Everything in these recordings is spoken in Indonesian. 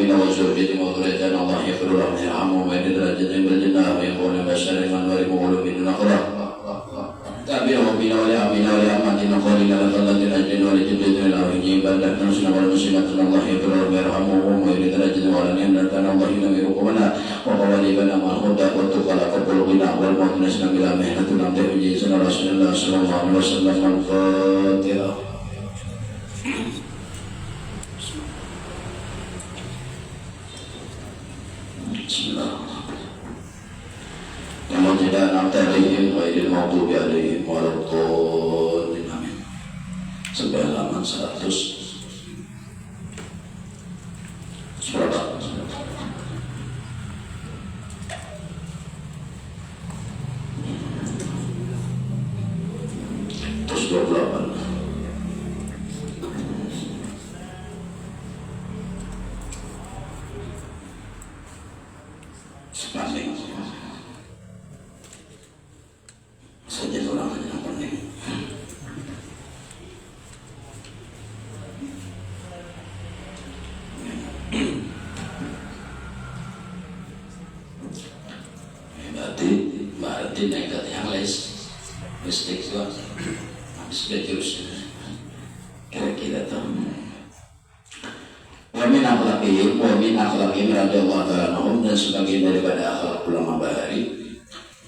المسلمين وزوجتهم وذريتنا الله يغفر لهم ويرحمهم ويهدي درجاتهم بالجنة ويقول بشر من ولم بدون قضاء تابعوا بنا ولأمنا ولأمتنا قولنا لطلة الأجل ولجدنا الأرجين بل نحن والمسلمات الله يغفر لهم ويرحمهم ويهدي درجاتهم ولن يمنعنا الله ينوي ركوبنا وقوالبنا مع الهدى والتقى لقبل الغنى والموت نسلم إلى مهنة نمتع بجيسنا رسول الله صلى الله عليه وسلم. الفاتحة. Yang tidak naftarihim ghairil maghdubi alaihim waladdallin. Amin. Sampai halaman 100. Surat 28. Spanding saja orang yang penting. Berarti nekat yang les mistik juga habis belajar kira-kira tuh. Wa min akhlaqihim radhiyallahu ta'ala anhum, dan sebagian daripada akhlak ulama bahari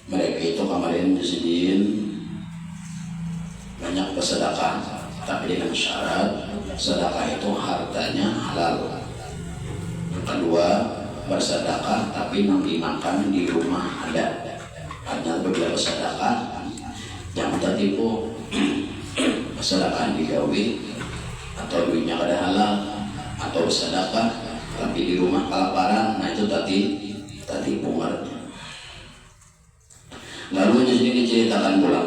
mereka itu kemarin disediin banyak bersedekah, tapi dengan syarat sedekah itu hartanya halal. Yang kedua, bersedekah tapi yang dimakan di rumah ada. Hanya beberapa sedekah jangan tertipu sedekah digawi atau duitnya kada halal, atau sedekah tapi di rumah kelaparan, nah itu tadi bungarnya. Lalu ini diceritakan pulang,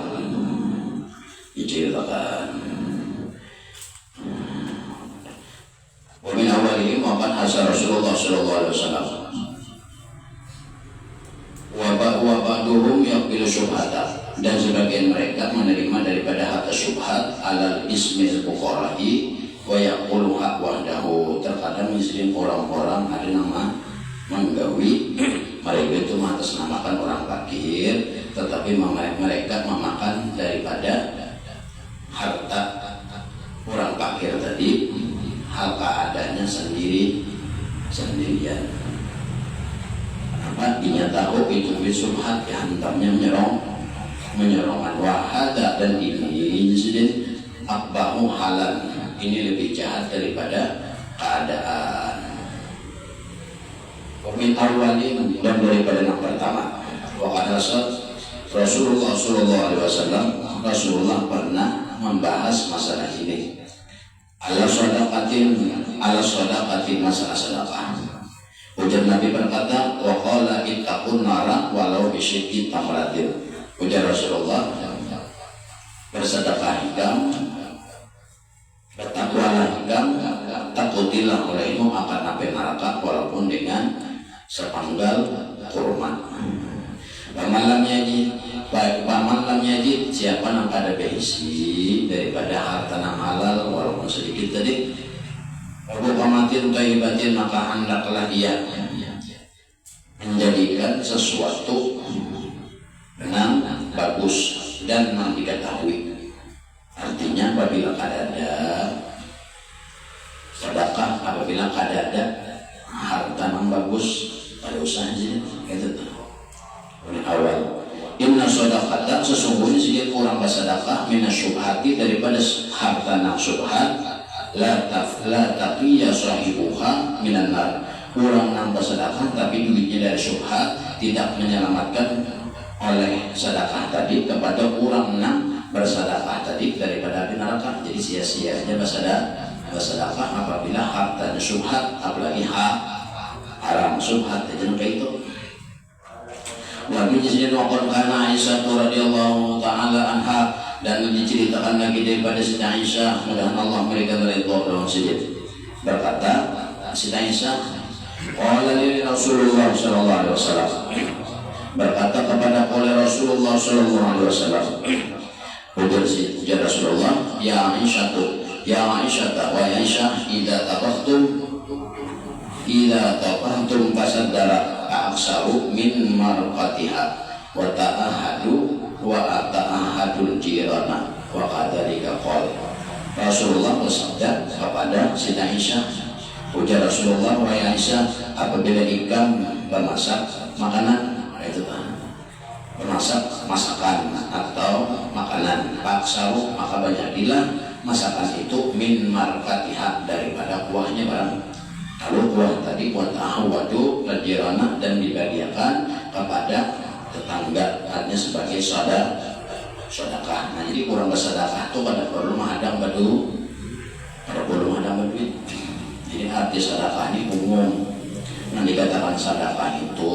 wa min awalihim wa qad hasa Rasulullah sallallahu alaihi wasallam wa ba'duhum yaqbilu syubhata, dan sebagian mereka menerima daripada harta syubhat alal ismil fuqara'i wa yaqulu haq wahdahu. Terkadang muslim orang-orang ada nama menggawi mereka itu mengatasnamakan orang fakir, tetapi mereka memakan daripada harta orang fakir tadi hal keadaannya sendirian. Kenapa? Tahu itu bisubhat dihantamnya menyerongan wahada, dan ini insiden akbahu halal, ini lebih jahat daripada keadaan. Min awalin, dan daripada yang pertama. Waqad Rasulullah sallallahu alaihi wasallam, Rasulullah pernah membahas masalah ini. Ala shadaqatin masalah sedekah. Ujar Nabi berkata, wa qala ittaqun nara walau bisyikki tamratin. Ujar Rasulullah, bersedekah hikam, bertakwalah hikam, takutilah olehmu akan nabi neraka walaupun dengan sepanggal kurma. Paman lam yajid, siapa yang kada berisi daripada harta yang halal walaupun sedikit tadi, wabu kamatin thayyibatin, maka hendaklah ia menjadikan sesuatu yang bagus dan yang diketahui. Artinya apabila kada ada sedekah, apabila kada ada harta yang bagus, pada usaha sih gitu tuh. Ini awal. Inna shadaqata, sesungguhnya sedikit orang bersedekah minasyubhati, daripada harta yang syubhat, la taqiya sahibuha minan nar. Orang yang bersedekah tapi duitnya dari syubhat, tidak menyelamatkan oleh sedekah tadi kepada orang yang bersedekah tadi daripada api neraka. Jadi sia-sianya bersedekah apabila hartanya syubhat, apalagi haram syubhat, jangan kayak itu. Nabi disini wakil karena Aisyah radhiyallahu ta'ala anha, dan diceritakan lagi daripada Siti Aisyah, mudah-mudahan Allah mereka beridha dalam sujud. Berkata Siti Aisyah, qala li Rasulullah sallallahu alaihi wasallam, berkata kepada oleh Rasulullah sallallahu alaihi wasallam, ujar Rasulullah, ya Aisyah, wa Aisyah, idza tabaqtum idza taqahtum fasaddara aksaru min marqatiha wa ta'ahadu wa ata'ahadul jirana wa kadzalika qala. Rasulullah bersabda kepada Siti Aisyah, ujar Rasulullah, wahai Aisyah, apabila ikam bermasak makanan, itu memasak masakan atau makanan, paksaru maka banyakilah masakan itu min markatiha daripada kuahnya barang. Kalau kuah tadi buat ahwadu lajirana dan dibagiakan kepada tetangga, artinya sebagai sedekah. Nah, jadi kurang bersedekah itu pada perlu menghadang badu, pada perlu menghadang badu. Jadi arti sedekah ini umum. Nah, dikatakan sedekah itu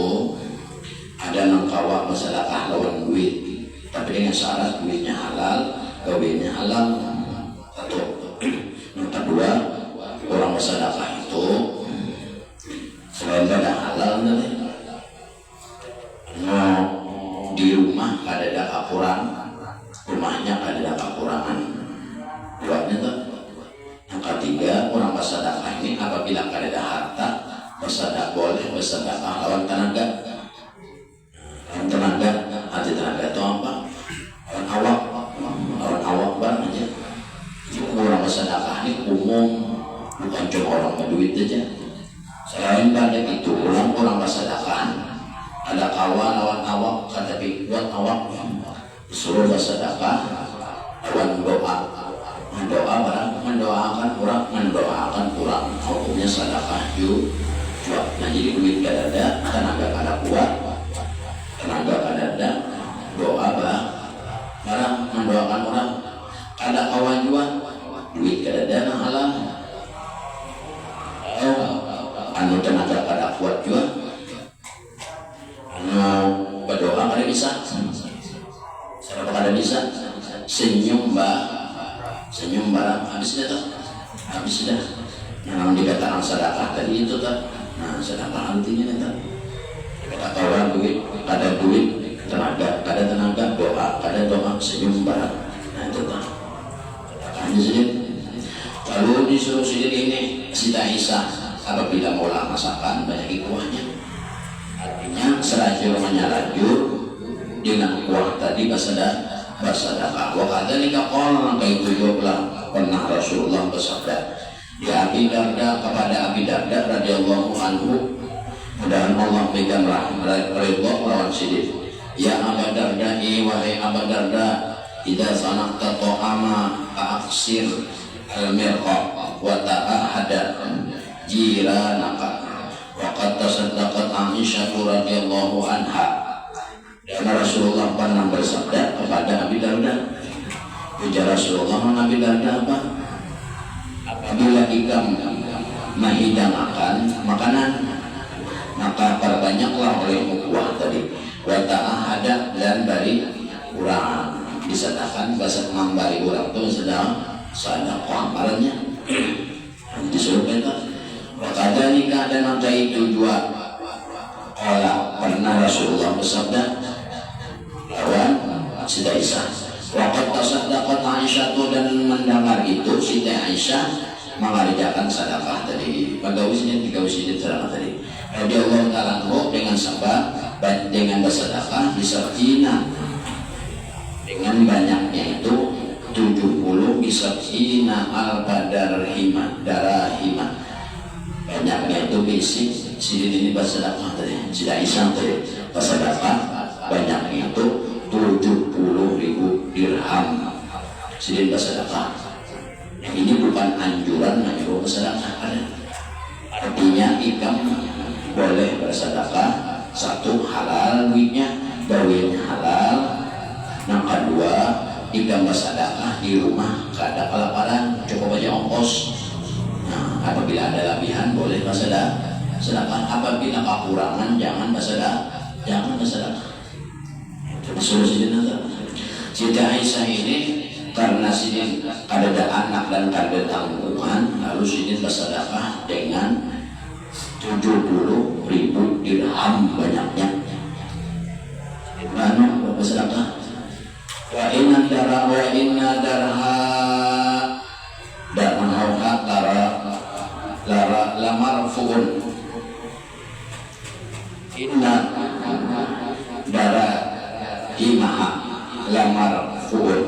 ada nangkawa bersedekah lawan duit, tapi dengan syarat duitnya halal, gawinnya halal. Satu. Yang kedua, orang bersedekah itu selain pada halal nanti, di rumah ada kekurangan, rumahnya ada kekurangan. Buatnya tuh. Yang ketiga, orang bersedekah ini apabila ada harta, bersedekah boleh bersedekah lawan tenaga. Tenaga, arti tenaga itu apa? Orang awak banget aja. Orang bersedekah ini umum, bukan cuma orang berduit aja. Selain pada itu, orang bersedekah ada kawan lawan awak, tapi buat awak disuruh bersedekah lawan doa, mendoakan orang, hukumnya sedekah juga. Nah, jadi duit gak ada, tenaga kada kuat, tenaga kada ada, doa barang mendoakan orang. Kada kawan juga, duit kada ada, nah halal. Anu tenaga kada kuat juga, anu berdoa kada bisa, siapa kada bisa, senyum barang habis dah. Nah, dikatakan sedekah tadi itu tak. Nah, sedekah artinya itu. Kada kawan duit, kada duit, tenaga, kada tenaga, doa, senyum barang. Nah, itu tak. Hanya sedikit. Lalu disuruh sedikit ini Siti Aisyah apabila olah masakan banyak kuahnya. Artinya serajur menyarajur dengan kuah tadi bersedekah. Wa kadzalika qala, maka itu juga pernah Rasulullah bersabda ya Abi Darda, kepada Abi Darda radhiyallahu anhu, mudah-mudahan Allah berikan ridha lawan sidif. Ya Abu Darda, wahai Abu Darda, idza sanaqta ta'ama fa'aksir al-mirqa wa ta'ahada jiranaka. Wa qad tasaddaqat Aisyah radhiyallahu anha. Dan Rasulullah pernah bersabda kepada Abi Darda, ujar Rasulullah, Abi Darda apa? Apabila ikam menghidangkan makanan, maka perbanyaklah oleh kuah tadi. Wa ta'ahada, dan bari urang, disedekahkan bahasa membari urang itu sedang sedekah amalannya. Disuruh kita. Wa kadzalika, dan maka itu juga qala, pernah Rasulullah bersabda lawan Siti Aisyah. Waqad tasaddaqat Aisyah, dan mendengar itu Siti Aisyah mengerjakan sedekah tadi. Pagawi sini sedekah tadi. Radhiyallahu ta'ala anhu dengan sabab dengan bersedekah disabjina dengan banyaknya itu 70 disabjina al-badarhima darahima. Banyaknya itu basic sidin ini bersedekah tadi. Siti Aisyah tadi bersedekah banyaknya itu 70.000 dirham sidin bersedekah. Yang ini bukan anjuran menyuruh bersedekah, artinya ikam boleh bersedekah. Satu, halal duitnya, gawinnya halal. Yang kedua, ikam bersedekah di rumah kada kelaparan, cukup aja ongkos. Nah, apabila ada lebihan boleh bersedekah. Apabila kekurangan jangan bersedekah. Solusi Siti Aisyah ini karena sini ada anak dan ada tanggungan, lalu sini bersedekah dengan 70.000 dirham banyaknya. Mana bersedekah? Wa inna darha darman hauka tara lamarfuun inna dara imaha lamarfuun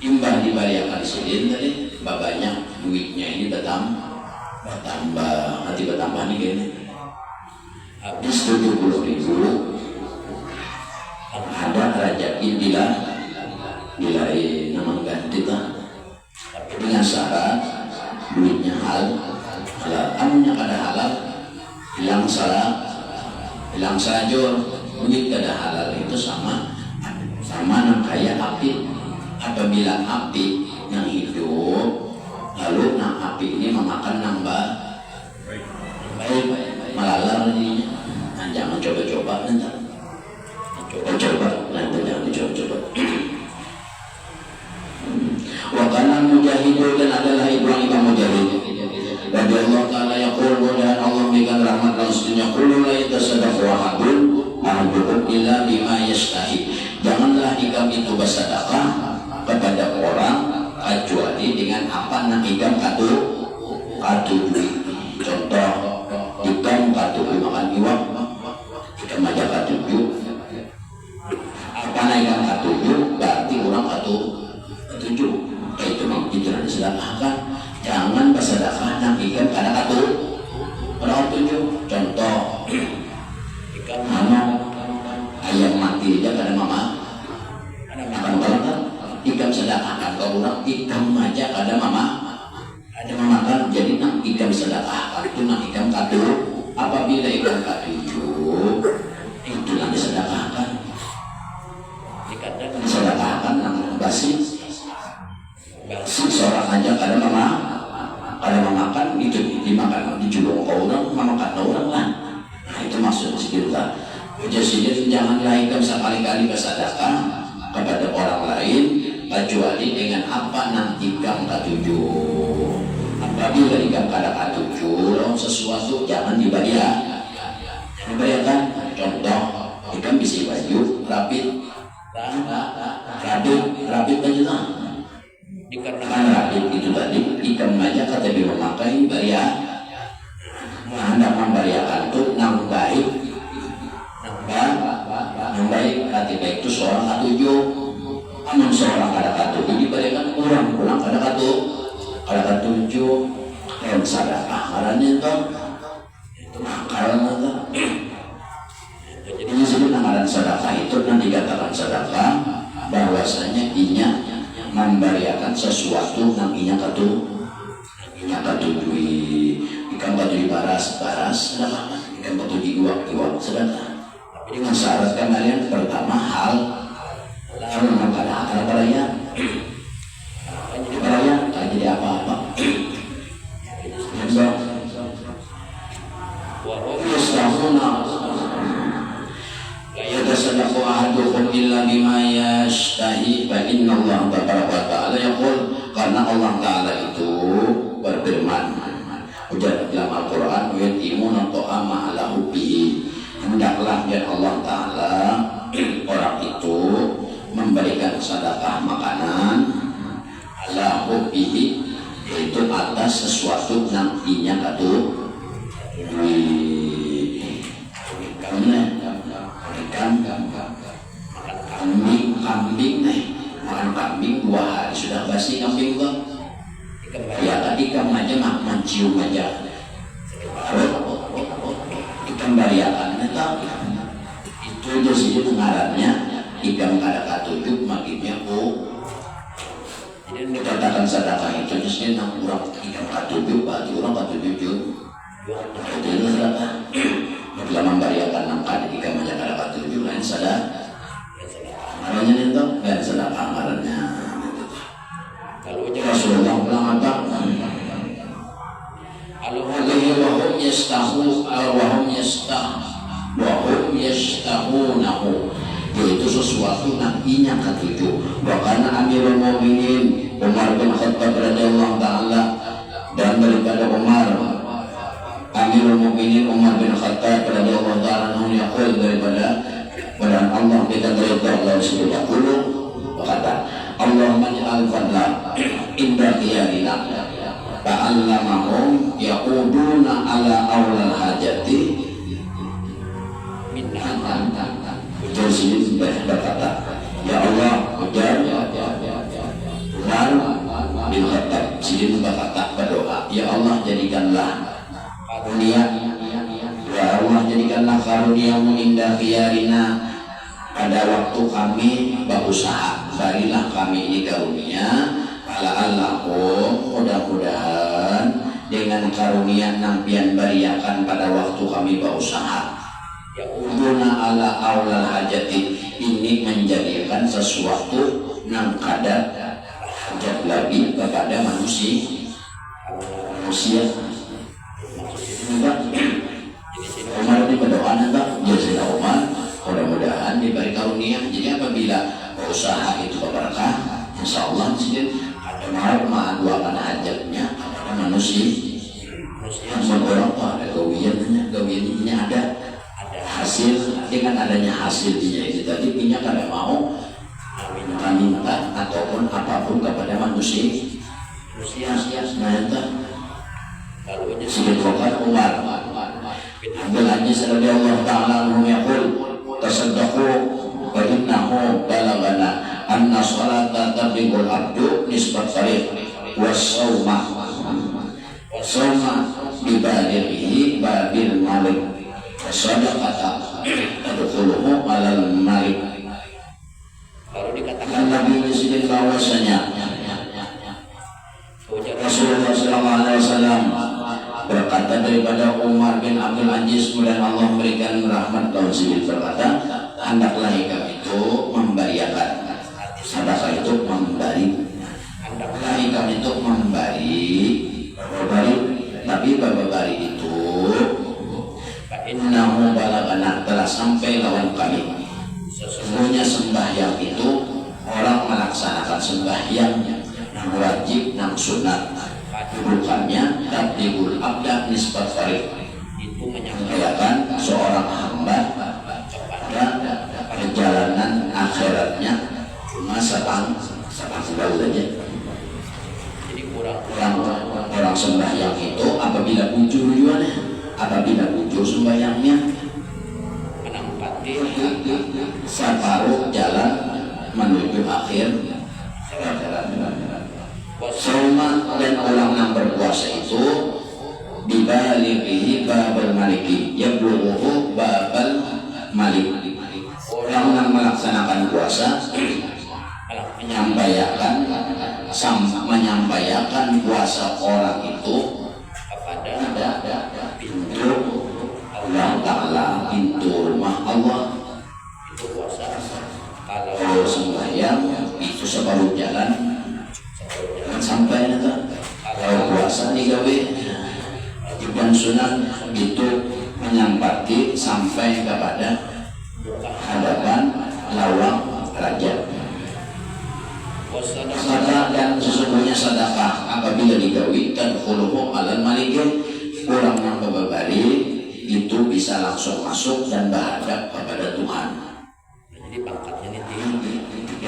imbah dibariakan sidin tadi babanya duitnya ini bertambah nanti bertambah nih gini habis 70.000 ada rezeki dilai nama ganti dengan syarat duitnya halal anunya kada halal hilang salajur duit kada halal itu sama nang kayak api apabila api yang hidup lalu nang api ini memakan nambah baik malalar ini jangan coba-coba nanti nanti jangan dicoba-coba. Wakana Mujahid dan adalah Ibrahim Mujahid radhiyallahu ta'ala yaqul dan Allah berikan rahmat langsungnya qul la yatasaddaqu ahadukum illa bima yastahi. Janganlah ikam itu bersedekah kepada orang kecuali dengan apa yang ikam katujuh. Contoh ikam katujuh makan iwak ikam aja katujuh apa yang ikam katujuh berarti orang katujuh itu memang disedekahkan. Jangan bersedekah nang ikam kada orang tujuh. Contoh ikam ayam mati aja kada mama makan kan ikam sedekahkan ke orang ikam aja kada ada memakan jadi nang ikam sedekahkan itu nang ikam apabila ikam katujuh itu nang disedekahkan disedekahkan nang basi seorang aja kada memakan itu dimakan dijulung ke orang memakan orang lah. Nah itu maksud kita. Jadi janganlah ikam sekali-kali bersedekah kepada orang lain kecuali dengan apa nanti ikam katujuh. Apabila ikam kada katujuh sesuatu jangan dibayarkan. Contoh ikam bisi baju rapid aja dikarenakan rapid itu tadi ikam aja kata dia memakai anda membariakan itu nang baik kata baik itu seorang katujuh aman seorang kada katujuh dibariakan orang pulang kada katujuh yang sadaqah ngarannya itu karena jadi disebut ngaran sadaqah itu nanti dikatakan sadaqah bahwasanya inya memberiakan sesuatu namanya katujuh ikan katujuh baras ikan katujuh iwak sedangkan tapi dengan syarat kalian pertama hal lalu pada baraya tak jadi apa-apa yatasaddaqu ahadukum illa bima yastahi fa inna Allah ta'ala yaqul karena Allah Ta'ala itu berfirman ujar dalam Al-Quran yutimuna ta'ama ala hubbihi hendaklah dan Allah Ta'ala orang itu memberikan sedekah makanan ala hubbihi itu atas sesuatu nantinya kambing makan kambing 2 hari sudah basi kambing bang ya tadi kamu aja mencium aja ikan bariakan itu jadi pengarannya ikan kada katujuh makinnya jadi dikatakan sedekah itu jadi nang kurang ikan katujuh berarti orang katujuh itu sedekah bila membariakan nang kada ikan aja kada katujuh lain sedekah namanya itu dan sedang amarannya. Kalau Rasulullah bilang apa? Al-Hadihi wahum yastahunahu yaitu sesuatu nantinya ketujuh. Bahkan Amirul Mukminin Umar bin Khattab radhiyallahu ta'ala dan daripada Amirul Mukminin Umar bin Khattab radhiyallahu ta'ala yaqul daripada dan Allah kita berdoa Allah sudah dulu berkata Allahumma ja'al fadla inda qiyamina fa'allamahum ya Ya Allah jadikanlah karunia, ya Allah jadikanlah karuniamu indah khiyarina pada waktu kami berusaha. Berilah kami ini karunia, la'allakum, mudah-mudahan dengan karunia nampian bariakan pada waktu kami berusaha. Ya uduna ala aulal hajati, ini menjadikan sesuatu yang kadar hajat lagi kepada manusia. Umar ini berdoa nanti jadi Umar mudah-mudahan diberi karunia. Jadi apabila usaha itu berkah, insya Allah ada mau mendoakan hajatnya kepada manusia. Orang tua ada gawiannya ada hasil. Dengan adanya hasilnya itu tadi punya kada mau minta ataupun apapun kepada manusia. Sebutkan Umar Abdul Aziz radhiyallahu ta'ala anhu yaqul tasaddaqu wa innahu balagana anna salata tabiqul abdu nisbat tariq was-sawma bibalighi babil malik sadaqata tadkhuluhu alal malik. Kalau dikatakan Nabi Muhammad bahwasanya Rasulullah SAW berkata daripada Umar bin Abdul Aziz, kemudian Allah memberikan rahmat tahun sibuk, berkata hendaklah kami itu memberiakan sedekah itu memberi, hendaklah kami itu memberi, tapi memberi itu innahu balagana telah sampai lawan kami. Sesungguhnya sembahyang itu orang melaksanakan sembahyang yang wajib dan sunat, bukannya tabligul abda nisbat farid, itu menyampaikan seorang hamba kepada perjalanan akhiratnya cuma setang sebulan saja. Jadi orang sembahyang itu apabila bujur tujuannya, apabila bujur sembahyangnya menempati separuh jalan menuju akhir Soma dan orang yang berpuasa itu dibalighi babal maliki, ya buluhu babal malik. Orang yang melaksanakan puasa menyampaikan puasa orang itu kepada pintu Allah Ta'ala, pintu rumah Allah. Itu puasa. Kalau sembahyang itu separuh jalan sampai nanti. Kalau puasa digawe dan sunat itu menyampati sampai kepada hadapan lawang raja. Sedekah dan sesungguhnya sedekah apabila digawe dan khuluhu alal malikin, orang yang memberi itu bisa langsung masuk dan berhadap kepada Tuhan. Jadi pangkatnya ini tinggi.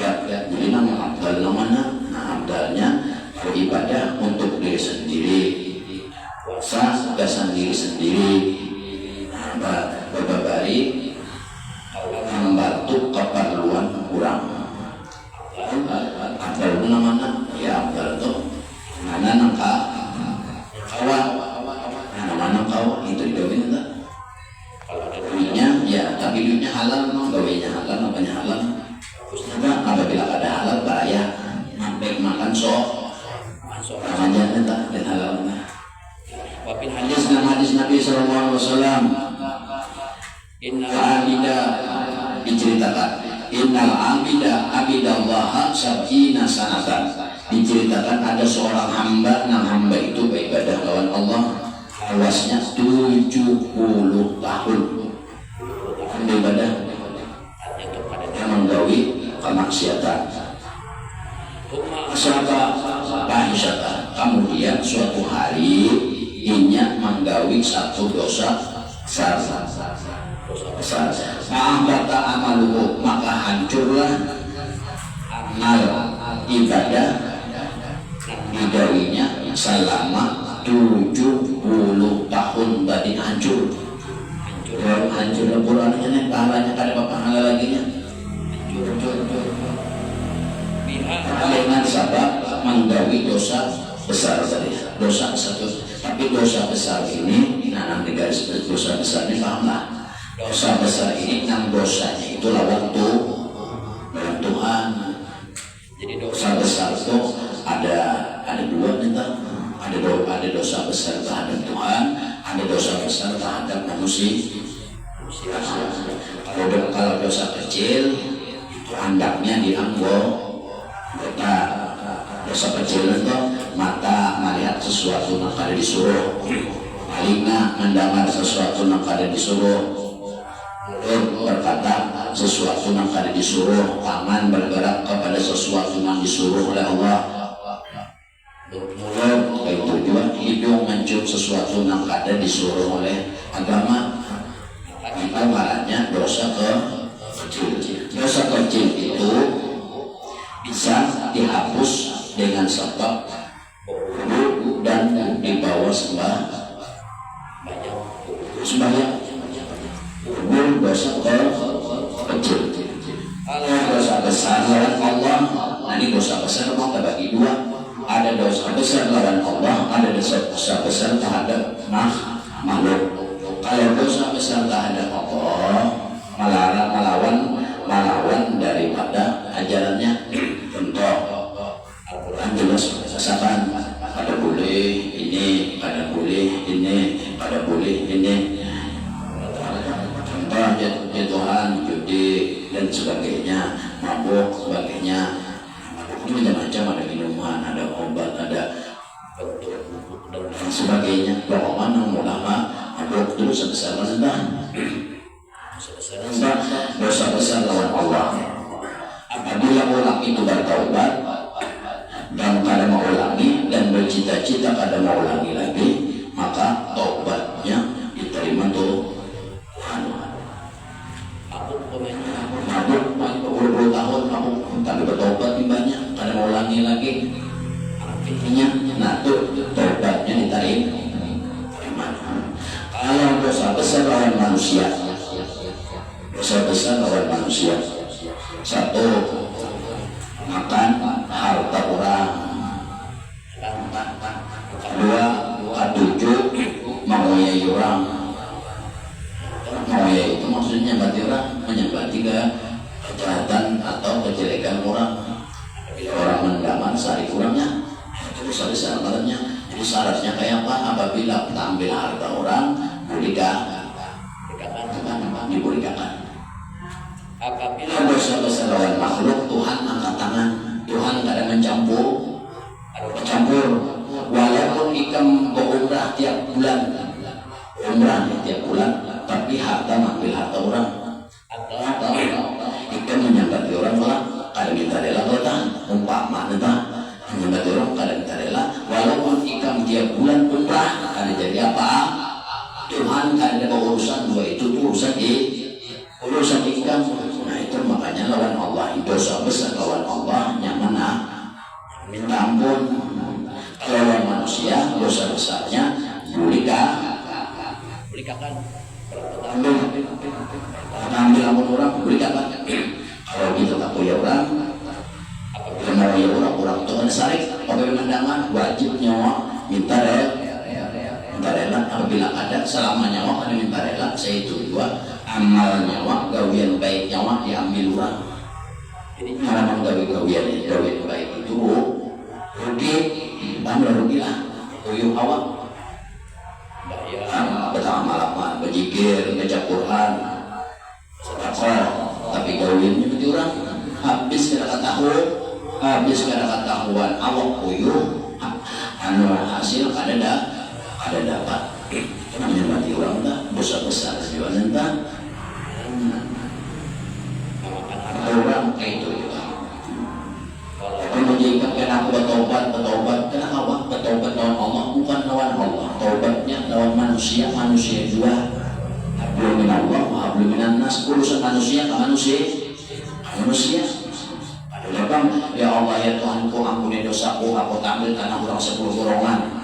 Jadi nama abdal namanya, abdalnya beribadah untuk diri sendiri, puasa gasan diri sendiri, berbari membantu keperluan kurang. Abdal itu namanya, ya abdal itu mana nangka kawan, mana kawan itu digawin enggak? Kalau ada duitnya, ya tapi duitnya halal, gawinya halal, apanya halal. Terusnya apabila ada halal bahaya, baik makan sok. Namanya entah dan halalnya. Wafil hadis dan hadis Nabi Sallallahu Alaihi Wasallam, Innal abida diceritakan, Innal abidallah sab'ina sanatan, diceritakan ada seorang hamba, yang hamba itu beribadah lawan Allah luasnya 70 tahun beribadah yang menggawi kemaksiatan. Kemudian suatu hari inya menggawi satu dosa besar. Ma'ambata amaluhu, maka hancurlah amal ibadah digawinya selama 70 tahun tadi hancur. Hancur Al-Qurannya nih, pahalanya kada pahala lagi nya. Hancur. Dengan sebab menggawi dosa besar tadi, dosa satu Tapi dosa besar ini, nah nanti garis dosa besar ini pahamlah. Dosa besar ini enam dosanya itu lawan Tuhan. Jadi dosa besar itu ada dua tentang ada dosa besar terhadap Tuhan, ada dosa besar terhadap manusia. Kalau dosa kecil itu andaknya dianggota. Dosa kecil itu mata melihat sesuatu yang kada disuruh, telinga mendengar sesuatu yang kada disuruh, mulut berkata sesuatu yang kada disuruh, tangan bergerak kepada sesuatu yang disuruh oleh Allah, mulut itu juga hidung mencium sesuatu yang kada disuruh oleh agama. Itu marahnya dosa kecil. Dosa kecil itu bisa dihapus dengan sebab wudu dan dibawa sembahyang. Wudu dosa kecil. Kalau dosa besar lawan Allah, nanti dosa besar mau terbagi dua. Ada dosa besar lawan Allah, ada dosa besar terhadap makhluk. Kalau dosa besar terhadap Allah, melawan daripada ajarannya. Contoh, Al-Quran jelas mengatakan pada boleh ini, pada boleh ini, pada boleh ini. Contoh jatuhan, judi dan sebagainya, mabuk sebagainya. Ini macam-macam, ada minuman, ada obat, ada dan sebagainya. Bahwa ulama mabuk itu dosa besar dosa besar lawan Allah. Apabila orang itu bertaubat dan kada mau ulangi dan bercita-cita kada mau ulangi lagi, maka taubatnya diterima Tuhan. Mabuk 20 tahun mabuk tapi bertaubat banyak, kada mau ulangi lagi. Artinya taubatnya diterima. Kalau dosa besar lawan manusia, satu, makan harta orang. Kedua, ketujuh, mengoyai orang. Mengoyai itu maksudnya nyambati orang, menyambati kejahatan atau kejelekan orang. Bila orang mendaman sari kurangnya, itu besar badannya. Jadi syaratnya kayak apa? Apabila kita ambil harta orang, diberikan. Apabila dosa besar lawan makhluk, Tuhan angkat tangan. Tuhan kadang mencampur, walaupun ikam berumrah tiap bulan, tapi harta mengambil harta orang. Atau ikam menyambati orang malah kadang minta rela kota, umpama menyambati orang kadang minta rela, walaupun ikam tiap bulan umrah, kadang jadi apa? Tuhan kadang ada urusan dua itu urusan ikam. Nah itu makanya lawan Allah, dosa besar lawan Allah yang mana minta ampun. Kalau lawan manusia dosa besarnya berikan ambil ampun orang berikan. Kalau kita tak punya orang, apabila mau ya orang itu ada sarik, apabila mendangan wajib nyawa minta rela. Apabila ada selama nyawa ada minta rela, saya itu dua amal nyawa, gawian baik nyawa diambil orang. Jadi cara gawian baik itu rugi, rugilah. Uyuh awak pertama malam berzikir, baca Quran, sedekah, tapi gawiannya mesti orang habis kada ketahuan awak uyuh, hasil kada dapat. Namanya mati orang dah dosa besar juga nentang. Orang itu juga. Kalau jika kena aku bertobat kena awak bertobat lawan Allah, bukan lawan Allah. Taubatnya lawan manusia juga. Hablum minallah wa hablum minan nas. Urusan manusia ke manusia. Padahal ya Allah ya Tuhanku, ampuni dosaku, aku tampil tanah orang 10 golongan.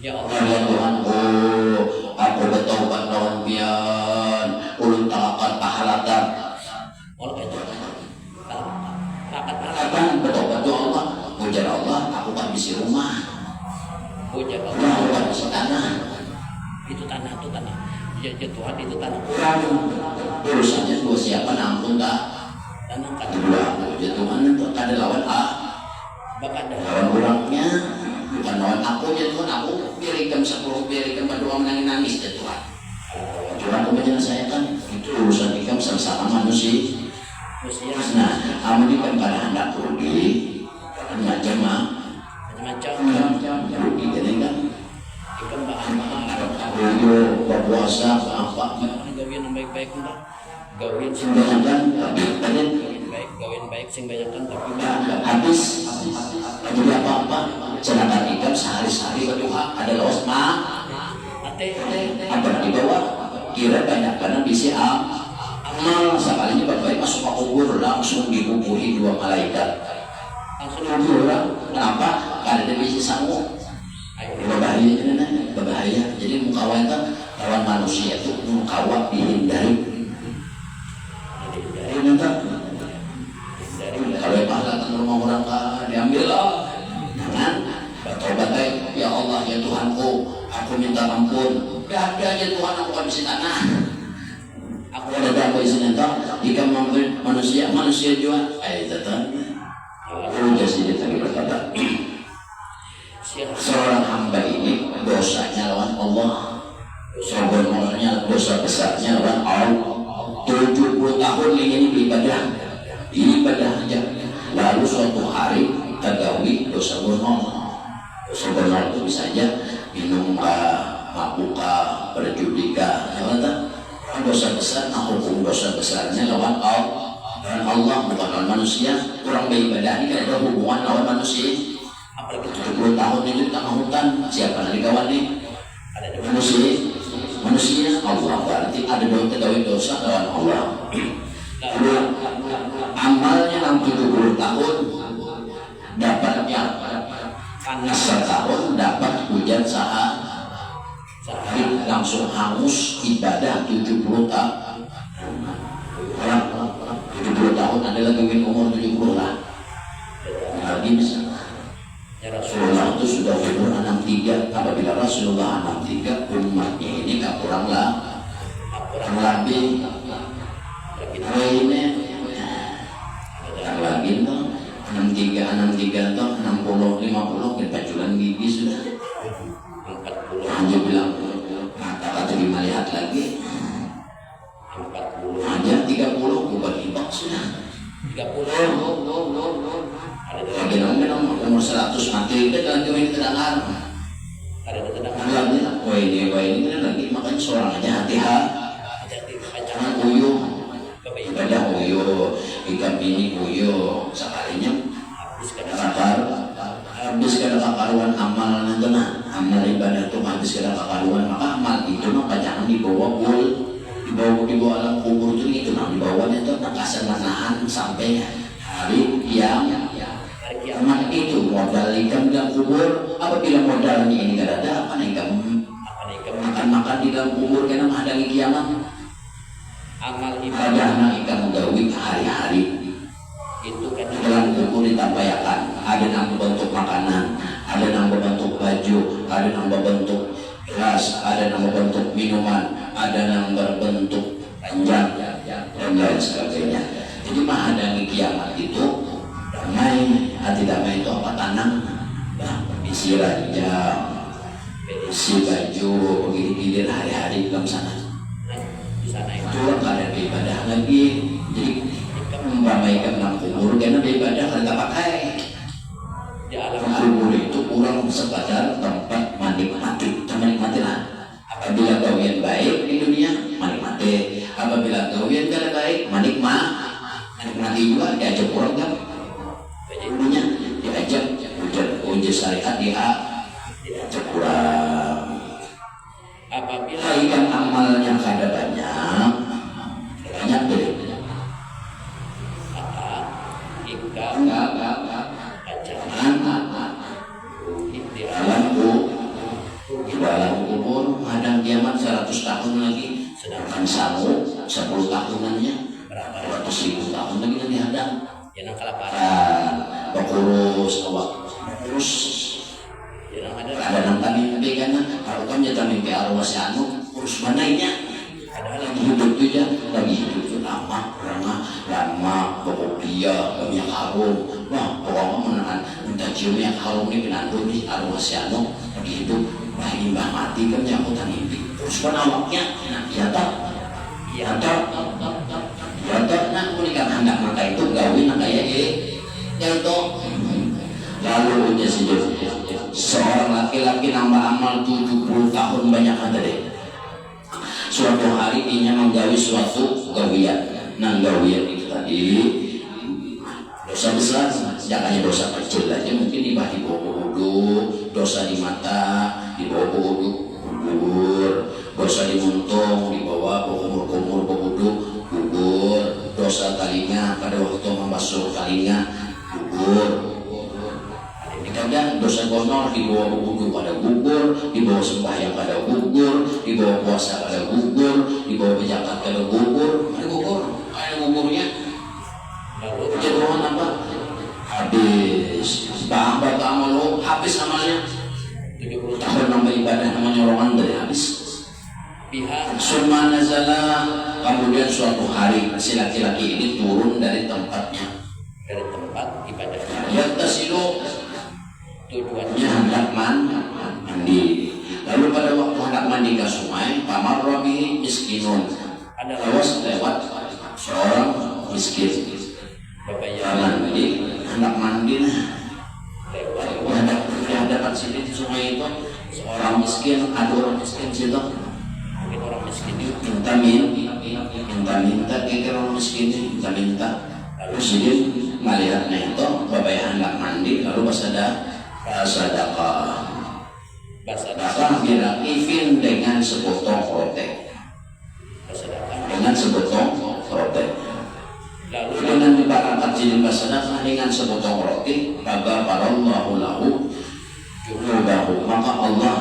Ya Allah ya Tuhanku, aku bertobat lawan pian, ulun talakan pahalatan. Bertobat ya Allah, ujar Allah, aku tak bisa rumah. Puja Allah. Tuhan itu tanah. Itu tanah. Ya Tuhan itu tanah. Urusannya dua siapa nampun tak? Tanah kan. Dua. Ya Tuhan itu ada lawan A. Bakal ada. Lawan orangnya. Bukan lawan aku ya Tuhan. Aku berikan 10 berikan berdoa menangis ya Tuhan. Tuhan aku menyelesaikan itu urusan ikam sama manusia. Nah, kamu ini kan pada hendak rugi, macam-macam rugi jadi kan. Ikan bahan-bahan. Rugi berpuasa apa? Gawin yang baik-baik enggak? Gawin sing Bayangkan, gawin baik sing bayangkan tapi habis tidak apa-apa. Sedangkan ikan sehari-hari berdoa ada los ate apa di bawah kira banyak karena bisa amal sekalinya bapak masuk ke kubur langsung dibubuhi 2 malaikat langsung kubur kenapa? Karena dia bisa sanggup berbahaya jadi mukawa itu lawan manusia itu mukawa dihindari kalau pahala ke rumah orang diambil lah jangan bertobat ya Allah ya Tuhanku aku minta ampun gak ada aja Tuhan aku habisi tanah aku ada berapa isi nentang jika manusia juga tetap udah sih tadi berkata seorang hamba ini dosanya lawan Allah sebenarnya dosa besarnya lawan Allah 70 tahun ini beribadah aja lalu suatu hari tagawi dosa sebenarnya itu bisa aja minum mabuk berjudi dosa besar hukum dosa besarnya lawan Allah bukan lawan manusia orang beribadah ini kan ada hubungan lawan manusia apalagi 70 tahun itu di tengah hutan siapa nanti kawan nih ada manusia Allah berarti ada dosa lawan Allah lalu amalnya 70 tahun dapatnya panas setahun dapat hujan sehari langsung hangus ibadah 70 tahun 70 tahun ada lagi umur 70 lah lagi bisa Rasulullah itu sudah umur 63 apabila Rasulullah 63 umatnya ini gak kurang lebih ini yang lagi tuh 63 tuh 60 50 berpaculan gigi sudah 40 aja bilang kata-kata dimalihat lagi 40 aja 30 bukan ibak sudah 30 lagi nomor 100 mati itu dalam ini terdengar ada lagi wah ini lagi makanya seorang aja hati-hati jangan uyuh ibadah uyuh ikan ini uyuh sekalinya habis kada kakaruan amal nanti amal ibadah itu habis kada kakaruan maka amal itu maka jangan dibawa alam kubur itu gitu dibawanya itu nakasan menahan sampai hari kiamat itu modal ikan dalam kubur apabila modalnya ini kada ada apa makan di dalam kubur karena menghadangi kiamat amal ibadahnya ikan menggawi hari-hari itu kan dalam kubur ditampayakan ada yang berbentuk makanan ada yang berbentuk baju ada yang berbentuk gelas ada yang berbentuk minuman ada yang berbentuk ranjang dan lain sebagainya jadi menghadangi kiamat itu damai hati damai itu apa tanam isi ranjang isi baju gilir hari-hari dalam sana di sana itu ada ibadah lagi jadi meramaikan dalam kubur karena ibadah kan tak pakai di alam kubur itu kurang sekadar tempat menikmati lah apabila gawian baik di dunia menikmati apabila gawian kada baik menikmati juga diajak orang kan dunia diajak uji syariat diajak kurang apabila ikan amalnya kada banyak deh di dalam kubur hadang kiamat 100 tahun lagi sedangkan sanggup 10 tahunannya berapa ratus ribu tahun lagi nanti hadang yang kelaparan berkurus awak terus ada nang Bukan jatah mimpi arwah si anu urus manainya. Padahal lagi hidup tuh ya, lagi hidup tuh lama, pokoknya kami yang harum. Wah, pokoknya menahan minta cium yang harum ini penandu nih arwah si anu lagi hidup. Nah imbah mati kan nyakutan mimpi. Terus awaknya, ya tak, nah kulikan hendak maka itu gawin kayak ya itu. Lalu udah sih seorang laki-laki nambah amal 70 tahun banyak ada deh. Suatu hari ia menggawi suatu gawian. Nah gawian itu tadi dosa besar, jangan hanya dosa kecil aja, mungkin di bawah wudu, dosa di mata, di bawah wudu, gugur, dosa di muntung, di bawah kumur wudu, gugur, dosa telinga pada waktu membasuh telinga, gugur. Kadang dosa konyol di bawah wudu pada gugur, di bawah sembahyang pada gugur, di bawah puasa pada gugur, di bawah berzakat pada gugur, ada gugurnya. Lalu kejadian apa? Habis. Bapak amal lo habis amalnya. 70 tahun nambah ibadah namanya orang dari habis. Pihak Summa nazala, kemudian suatu hari si laki-laki ini turun dari tempatnya, dari tempat ibadahnya. Yatasilu, tujuannya hendak mandi. Lalu pada waktu hendak mandi ke sungai, pamarra bihi miskinun, ada lewat seorang miskin. Jalan jadi hendak mandi lewat di hadapan sini di sungai itu seorang miskin, ada orang miskin situ. Mungkin orang miskin itu minta kira orang miskin minta. Lalu sidin melihatnya itu bapak yang hendak mandi lalu Basadaqah bila ifin dengan sepotong roti. Lalu dengan dibarangkan jilid basadaqah dengan sepotong roti, Babarallahu lahu junubahu, maka Allah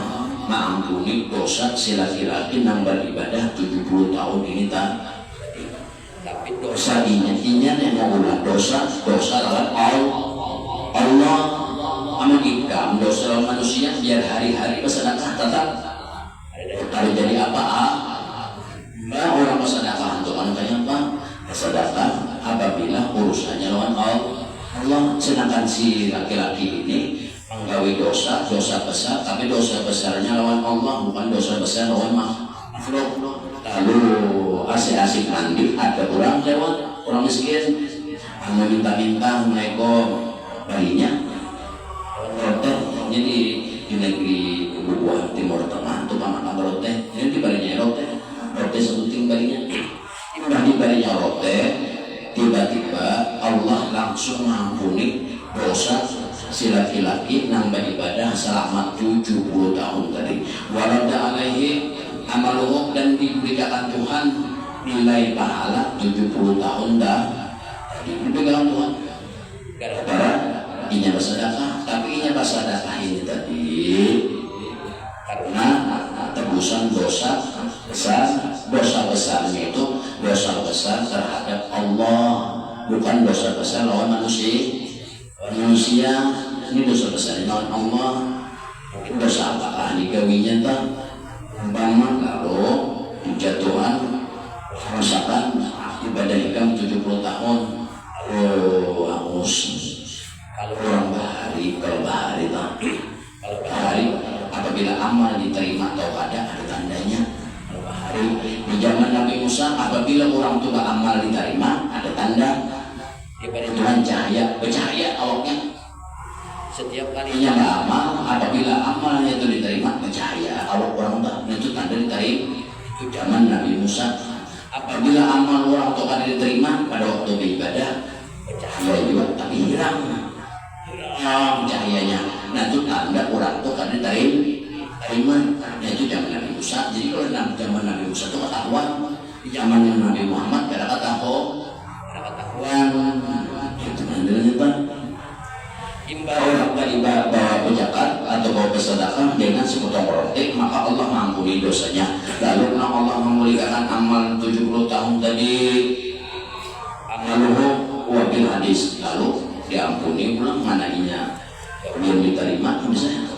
mengampuni dosa si laki-laki yang beribadah 70 tahun ini tapi dosa ini yang mengulang dosa lawan Allah. Amal ikam dosa manusia biar hari-hari bersedekah tetap hari jadi apa? Orang bersedekah untuk kayak apa? Bersedekah apabila urusannya lawan Allah. Sedangkan si laki-laki ini menggawi dosa besar, tapi dosa besarnya lawan Allah, bukan dosa besar lawan makhluk. Lalu asik-asik mandi ada orang miskin meminta mereka barinya. Jadi di negeri buah Timur Tengah itu paman rote, ini di barinya rote sebuting barinya. Di barinya rote, tiba-tiba Allah langsung mengampuni dosa si laki-laki nambah ibadah selama 70 tahun tadi. Warada alaihi amaluhu, dan diberikan Tuhan nilai pahala 70 tahun dah diberikan Tuhan. Gara-gara inya bersedekah, tapi inya bersedekah ini tadi karena tebusan dosa besarnya itu dosa besar terhadap Allah, bukan dosa besar lawan manusia. Ini dosa besar lawan Allah. Mungkin dosa apakah digawinya tak umpama lalu dijatuhan rasakan ibadah ikam 70 tahun hangus. Kalau bahari apabila amal diterima atau ada tandanya. Kalau bahari di zaman Nabi Musa apabila orang tua amal diterima ada tanda Tuhan bercahaya awaknya. Setiap kalinya amal apabila amalnya itu diterima bercahaya awak orang tua, itu tanda diterima. Itu zaman Nabi Musa. Apabila amal orang tua diterima pada waktu beribadah bercahaya juga tapi hilang cahayanya. Nah itu tanda orang tuh karena terima. Nah itu zaman Nabi Musa. Jadi kalau zaman Nabi Musa itu ketahuan. Di zaman Nabi Muhammad gak ada ketahuan. Itu tandanya Pak. Orang bawa berzakat atau bawa bersedekah dengan sepotong roti, maka Allah mengampuni dosanya. Lalu Allah memulihkan amal 70 tahun tadi. Amaluhu wa bil hadis, lalu diampuni pulang manainya belum diterima misalnya.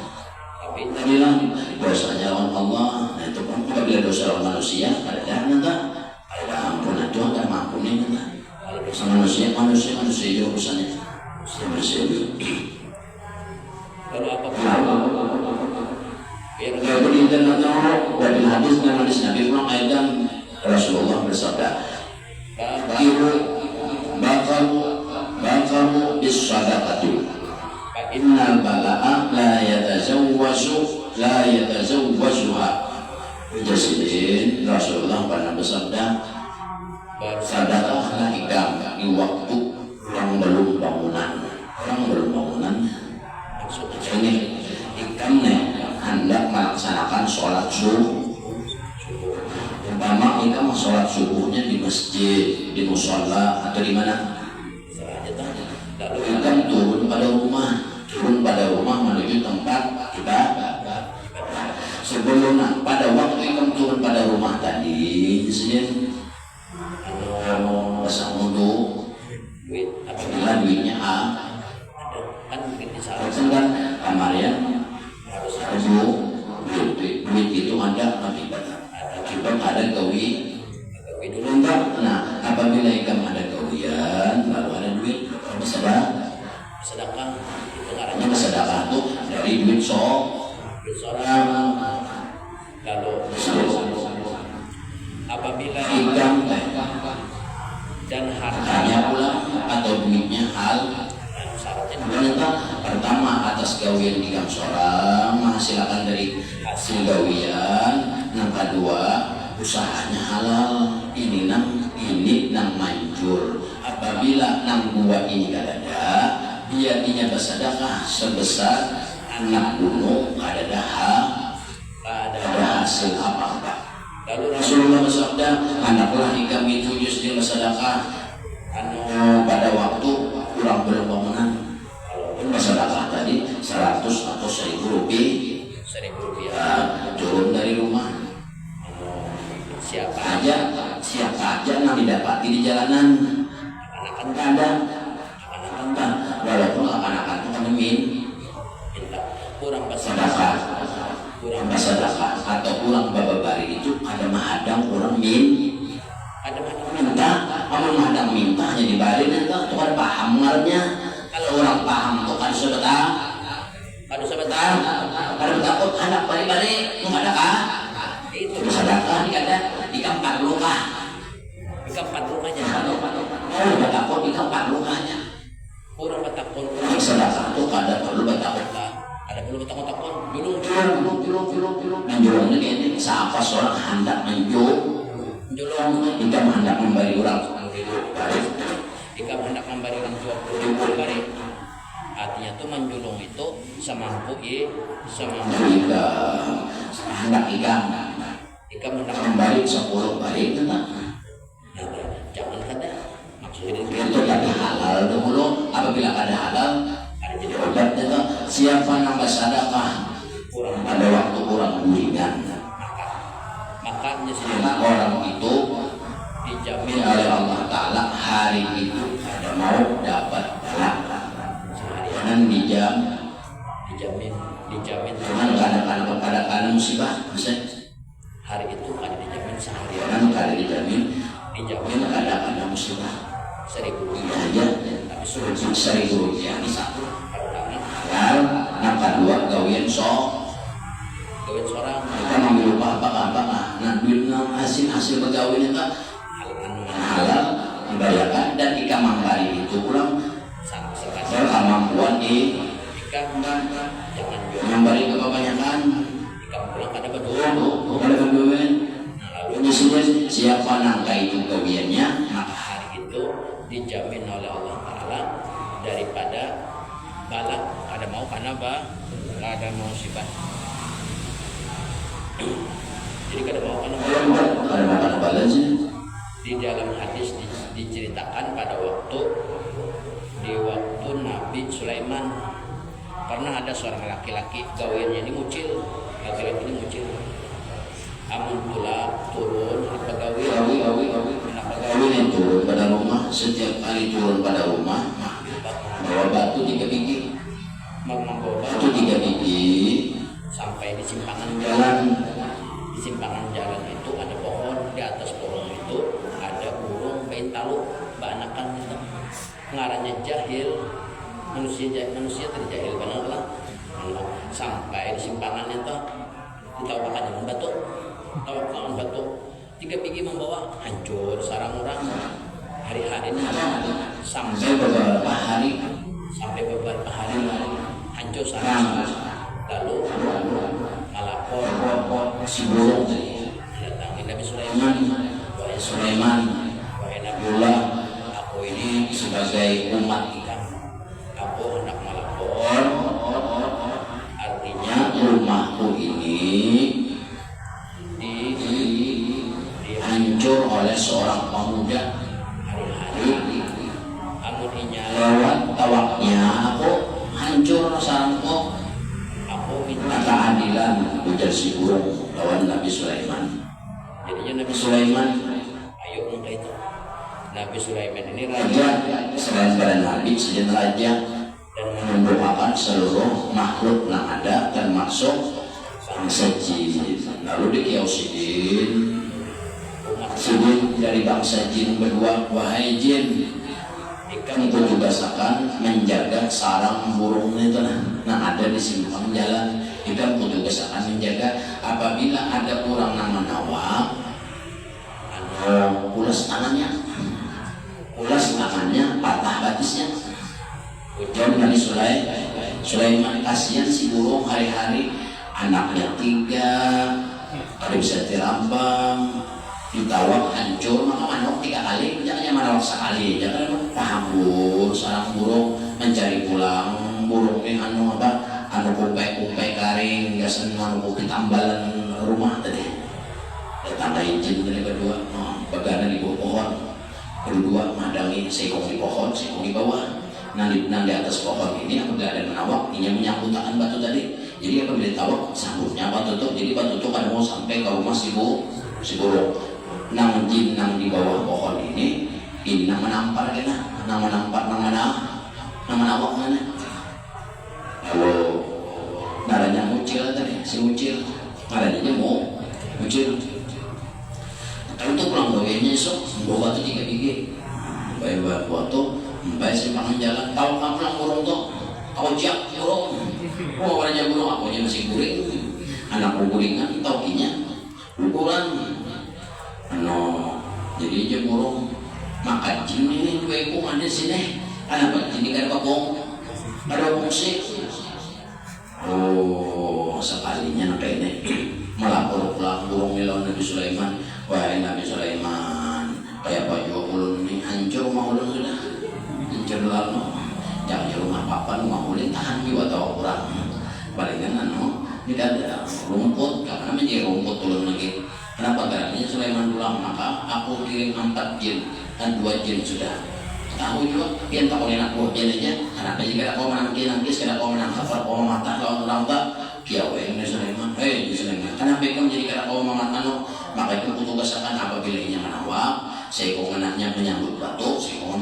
Tapi tadilah dosanya lawan Allah. Nah itu kan apabila dosa lawan manusia ada nanti ada ampunan Tuhan dan mengampuni nanti. Kalau dosa manusia juga urusannya manusia juga. Lalu apa pun Kalau berinternet dari hadis Nabi ulang ayat Rasulullah bersabda, bakamu bis-sadaqati innal bala'a la yatazawwajuha. Jasidin Rasulullah pernah bersabda, sedekahlah ikam di waktu orang belum bangunan. Ini ikam hendak melaksanakan sholat subuh. Umpama ikam sholat subuhnya di masjid, di musola atau di mana? Ikam turun pada rumah menuju tempat ibadah. Sebelumnya pada waktu ikam turun pada rumah tadi, disini pasang wudu, apabila duitnya kan kan kamarnya duit itu ada akibat ada gawi dulu enggak. Nah apabila ikam ada gawian lalu ada duit sedekah, itu karena sedekah tuh dari duit seorang. Lalu apabila ikam dan hartanya pula atau duitnya pertama atas gawian ikam seorang menghasilkan dari hasil gawian. Yang kedua usahanya halal, ini nang manjur. Apabila nang dua ini kada ada, biarnya bersedekah sebesar anak gunung kada ada hasil apa-apa. Lalu Rasulullah bersabda, hendaklah ikam itu justru bersedekah pada waktu kurang belum bangunan. Bersedekah tadi 100 atau 1000 rupiah turun dari rumah. Siapa aja yang didapati di jalanan anak-anak walaupun anak-anak itu kan minta kurang bersedekah atau kurang bababari itu ada menghadang orang minta hanya dibalik nanti itu kan paham ngarnya. Kalau orang paham tuh kan sebentar kalau takut anak balik nggak ada kah itu sedekah di kamar luka kalau takut di kamar lukanya orang bertakut sedekah tuh ada perlu bertakut dulu menjulung ini siapa seorang hendak menjulung ikam hendak memberi orang ikam hendak memberi orang 20 bari. Artinya tuh menjulung itu semampu hendak ikam hendak memberi 10 bari itu tak. Jangan kada maksudnya itu tadi halal dulu. Apabila ada halal ada jadi obat itu. Siapa nambah sedekah pada waktu orang gulingan makanya orang itu dijamin oleh Allah Ta'ala hari itu ada mau dapat dan dijamin cuman kadang-kadang musibah bisa hari itu kada dijamin seharian kada dijamin kadang-kadang musibah 1000 rupiah aja tapi 1000 rupiah ini satu yang kedua gawian seorang kita mengambil apa nah duitnya hasil pegawai itu halal dibayarkan dan ikam mangkari itu pulang kemampuan ikam jangan memberi kebanyakan ikam pulang ada berduaan lalu siapa nangka itu gawiannya maka hari itu dijamin oleh Allah Ta'ala daripada balak ada mau karena ada mau musibah. Jadi kada mau karena balak sih. Di dalam hadis diceritakan pada waktu Nabi Sulaiman pernah ada seorang laki-laki gawiannya ini mucil. Amun pula turun gawi yang turun pada rumah. Setiap kali turun pada rumah bawa batu 3 biji sampai di simpangan simpangan jalan. Di simpangan jalan itu ada pohon, di atas pohon itu ada burung bentalu, banakan itu. Ngarannya jahil, manusia terjahil benar lah. Sampai di simpangan itu ditawakan dengan batu, tawakan batu. 3 pigi membawa hancur sarang orang hari-hari sampai beberapa hari hancur sarang. Lalu malapor si burung tadi datangi Nabi Sulaiman. wahai Sulaiman, Wahai Nabi, Abdullah, aku ini sebagai umat ikan, aku hendak melapor. Artinya rumahku ini dihancur oleh seorang pemuda hari-hari amuninya lewat tawaknya aku hancur sarangku. aku minta. Keadilan, ujar si burung lawan Nabi Sulaiman. Jadinya Nabi Sulaiman ayo muka itu. Nabi Sulaiman ini raja selain pada Nabi, selain raja dan mendoakan seluruh makhluk yang ada termasuk bangsa jin. Lalu dikiosidin Sidin dari bangsa jin berdua, wahai jin, kamu tugasakan menjaga sarang burung itu nah ada di simpang jalan. Kita tugasakan menjaga apabila ada orang nama nawak, ulas tangannya, patah batisnya. Ujar Nabi Sulaiman, kasihan si burung hari-hari anaknya 3, ada bisa dirambang, ditawak hancur, maka manok 3 kali, jangan manok sekali, jangan pahambur sarang burung mencari pulang burung ini anu kumpai garing gasan anu tambalan rumah tadi. Datang izin dari kedua, bagana di bawah pohon, kedua madangi sekong di pohon, sekong di bawah. Nah di atas pohon ini apabila ada menawak, ini menyambut tangan batu tadi. Jadi apabila ditawak, sambutnya batu tuh. Jadi batu tuh kan mau sampai ke rumah si burung. Nang jin nang di bawah pohon ini nang menampar kena, nang menampar nang menawak mana? Lalu naranya mucil tadi, si mucil, naranya mau mucil. Kalau tuh pulang gawainya esok, bawa batu 3 gigi, bawa batu, baik simpangan jalan. Tahu kamu lang burung tuh, kau jak burung, warnanya burung, aku masih guring, anak guringan, tau kinya, ukuran. Jadi aja burung makan jin ini 2 ekor ada sini. Kenapa jin kan bakong? Ada musik. Sekalinya nak ini melapor pulang burung milawan Nabi Sulaiman. Wahai Nabi Sulaiman, kayak baju ulun ini hancur rumah ulun sudah. Hancur lalu. Jangan rumah papan rumah ulun tahan juga atau kurang. Palingan tidak ada rumput, karena menjadi rumput ulun lagi. Kenapa geraknya Sulaiman pulang? Maka aku kirim 4 jin dan 2 jin sudah. Tahu juga, pian tak boleh nak buat jin aja. Kenapa jika kau menangkis, kada kau menangkap, kau mematah, kau orang tak kiawe ini Sulaiman. Sulaiman, kenapa kamu jadi kada kau mematah? Maka itu tugas akan apabila ia menawak, saya kau menanya menyambut batu, saya kau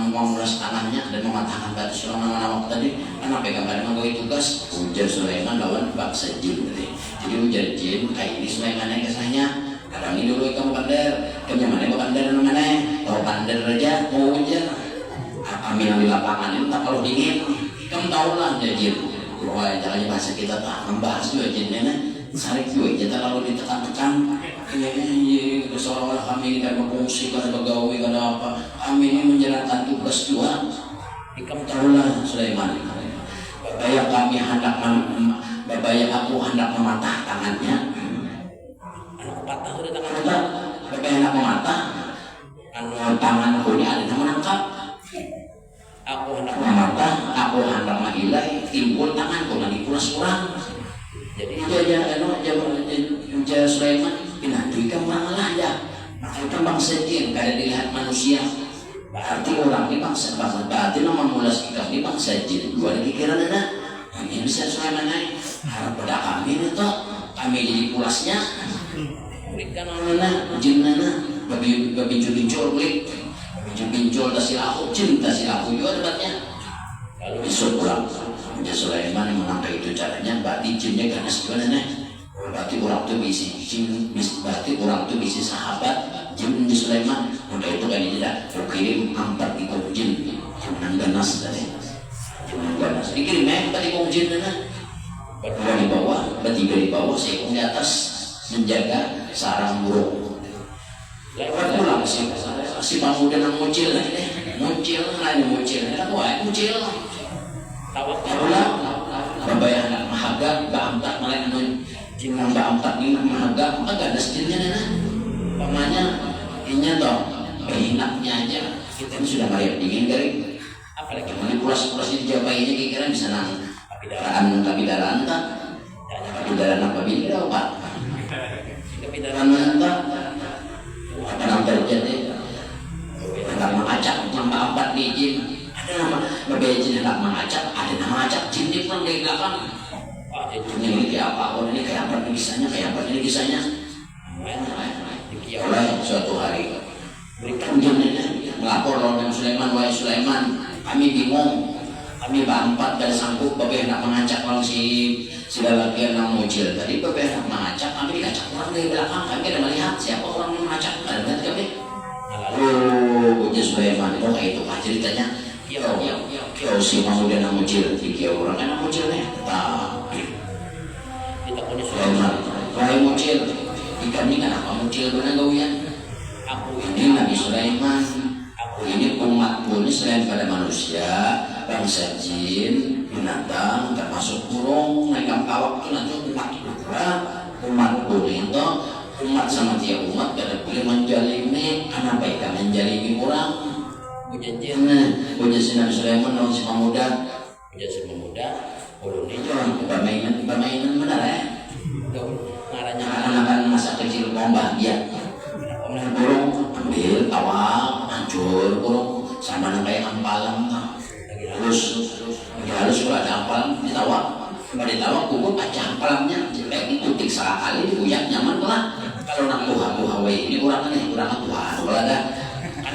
memulas tangannya dan mematahkan batu selama menawak tadi. Kenapa kamu kada menggawi tugas? Ujar Sulaiman lawan bangsa jin tadi. Jadi ujar jin, kayak ini Sulaiman yang kesahnya. Kadang ini dulu kamu pandar, kamu mana mau pandar mana? Kalau pandar aja, mau ujar. Kami yang di lapangan itu tak kalau dingin, kamu tahu lah jin. Wah, jangan bahasa kita tak membahas juga jinnya. Sarik juga kita kalau ditekan-tekan, ini seolah-olah kami tidak berfungsi, kada begawi, kada apa. Kami ini menjalankan tugas juga. Kamu tahu lah Sulaiman. Babaya kami hendak babaya aku hendak mematah tangannya. patah sudah tangan. Babaya hendak mematah. Tanganku ini ada yang menangkap. Aku hendak mematah, aku hendak menghilai, timbul tanganku nanti pulas kurang. Jadi Raja Sulaiman pinatu ikan malah ya. Maka itu bangsa jin kada dilihat manusia. Berarti orang ini bangsa berarti nama mulas ikan ini bangsa jin. Dua lagi kira ada. Ini bisa Sulaiman naik. Harap pada kami ini toh kami jadi pulasnya. Berikan orang jin nana babi bincul kulit. Bincul tasilahu, cinta silahu juga debatnya. Lalu besok pulang. Punya Sulaiman yang menangkap itu caranya, berarti jinnya karena sebenarnya berarti orang itu bisi jin, berarti orang itu bisi sahabat jin di Sulaiman. Maka itu kan tidak kirim 4 ekor jin yang ganas tadi, yang ganas dikirim 4 ekor jin mana? Berdua di bawah, bertiga di bawah, seekor di atas menjaga sarang burung. Lewat pulang si pemuda yang muncul lagi deh, muncul lain muncul, ada apa? Muncul. Tawak pulang, babayah anak mahaga, baamtak malah anu jinang baamtak ini mahaga, agak ada stilnya nana. Pamanya inya toh, enaknya aja. Kita ini sudah melihat dingin garing. Apalagi manipulas-pulas di Japainya kira-kira bisa nang. Kapidaran tak? Kapidaran apa bila Pak? Kapidaran tak? Apa yang terjadi? Anak mengacak, nama 4 di jin. Ada nama berbeda jin anak mengacak, ada nama acak jin di pun dari belakang. Ini kayak apa? Ini kayak apa? Ini kisahnya kayak apa? Ini kisahnya. Oleh suatu hari, berikan jinnya melapor orang Sulaiman, wahai Sulaiman, kami bingung. Kami berempat dari sanggup bapak hendak mengacak orang si lelaki yang muncul tadi. Bapak hendak mengacak, kami dikacak orang dari belakang. Kami tidak melihat siapa orang yang mengacak. Ada lihat kami. Puji Sulaiman itu kayak itu kan ceritanya. Kau si pemuda yang muncul, 3 orang kan munculnya. Kita punya Sulaiman, wahai muncul, ikan ini kan apa muncul benar gawian? Aku ini Nabi Sulaiman. Aku ini umatku ini selain pada manusia, bangsa jin, binatang, termasuk burung, naik kawak itu nanti umat juga. Umatku itu, umat sama tiap umat kada boleh menjalimi, anak baik menjalimi orang. Punya jin, punya si Nabi Sulaiman, orang si pemuda, punya si pemuda, ulun itu permainan benar ya. Ngaranya anak-anak masa kecil mau bahagia. Burung ambil awak hancur burung sama kayak ampalan terus kalau ada ampalan ditawak kumpul baca ampalannya kayak dikutik sekali dikuyak nyaman lah. Kalau nak buha ini kurang tuhan kalau ada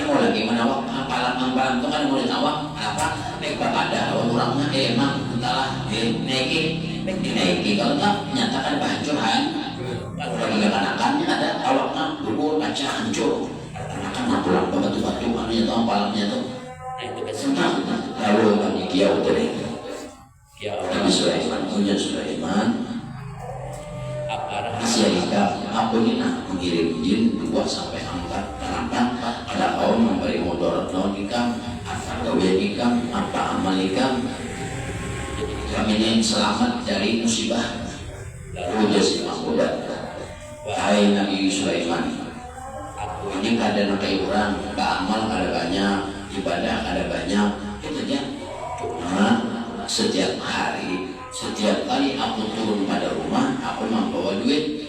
mau lagi menawak ampalan itu kan mau ditawak apa baik bapak ada orangnya emang entahlah dinaiki kalau tak nyatakan hancurkan. Kalau lagi anak-anaknya ada awaknya gugur kaca hancur. Anak-anak pulang batu-batu makanya tahu ampalannya tuh. Nah itu kesenang. Lalu kami kiau tadi. Nabi Sulaiman punya Sulaiman. Siapa aku ini nak mengirim jin 2 sampai 4. Kenapa? Ada kaum memberi mudarat lawan ikam, gawian ikam, apa amal ikam. Kami ini selamat dari musibah. Lalu jadi mahmudah. Wahai Nabi Sulaiman, aku ini ada nakai orang, amal ada banyak, ibadah ada banyak, itu dia. Cuma setiap kali aku turun pada rumah, aku membawa duit.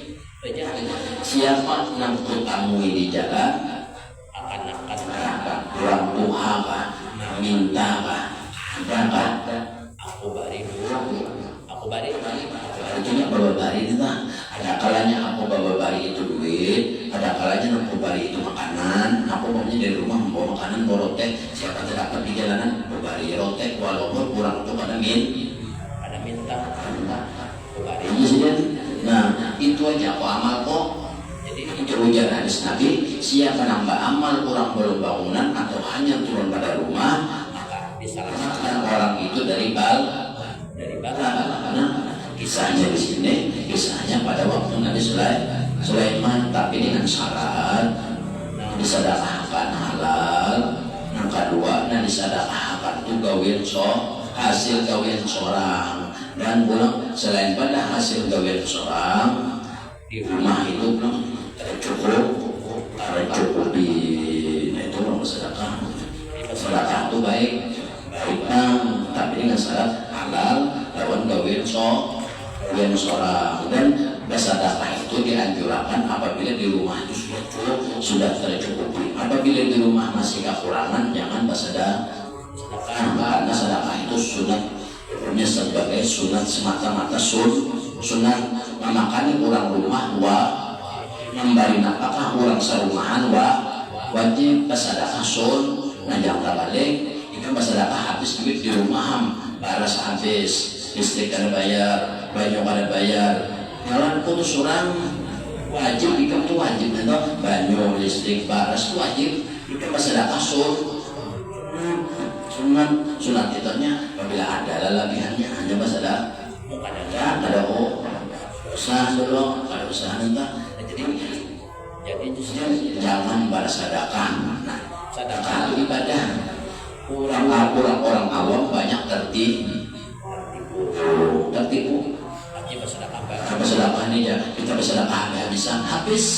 Siapa yang kutamui di jalan, akan orang Tuhan kah, minta kah, ada aku bari dulu, aku bari. Artinya bawa bari itu ada kalanya aku bawa bari itu duit, ada kalanya aku bari itu makanan. Aku pokoknya dari rumah membawa makanan, bawa rotek. Siapa terdapat di jalanan, bari rotek walaupun kurang itu pada minta aku bari. Nah itu aja aku amal kok. Jadi itu ujar hadis Nabi, siapa nambah amal orang belum bangunan atau hanya turun pada rumah, maka disalahkan orang itu dari bala. Nah, kisahnya di sini, kisahnya pada waktu Nabi Sulaiman, tapi dengan syarat disedekahkan halal. Yang kedua, disedekahkan itu gawian hasil gawian seorang, dan pulang selain pada hasil gawian seorang di rumah itu belum tercukupi. Nah itu orang sedekah itu baik, tapi dengan syarat halal lawan gawian seorang. Dan bersedekah itu dianjurkan apabila di rumah itu sudah tercukupi. Apabila di rumah masih kekurangan, jangan bersedekah. Karena sedekah itu sunat, punya sebagai sunat semata-mata sunat memakani orang rumah memberi nafkah orang serumahan wajib bersedekah Nah jangan balik itu bersedekah habis duit di rumah baras habis, listrik kada bayar, banyu kada bayar, jalan putus orang wajib ikam tuh wajib itu banyu, listrik, baras tuh wajib ikam bersedekah sunat kitanya apabila ada lelebihannya hanya bersedekah ada usaha dulu kalau usaha nanti jadi jangan bersedekah. Sedekah itu ibadah. Orang awam banyak tertipu. Bersedekah ini ya kita bersedekah habis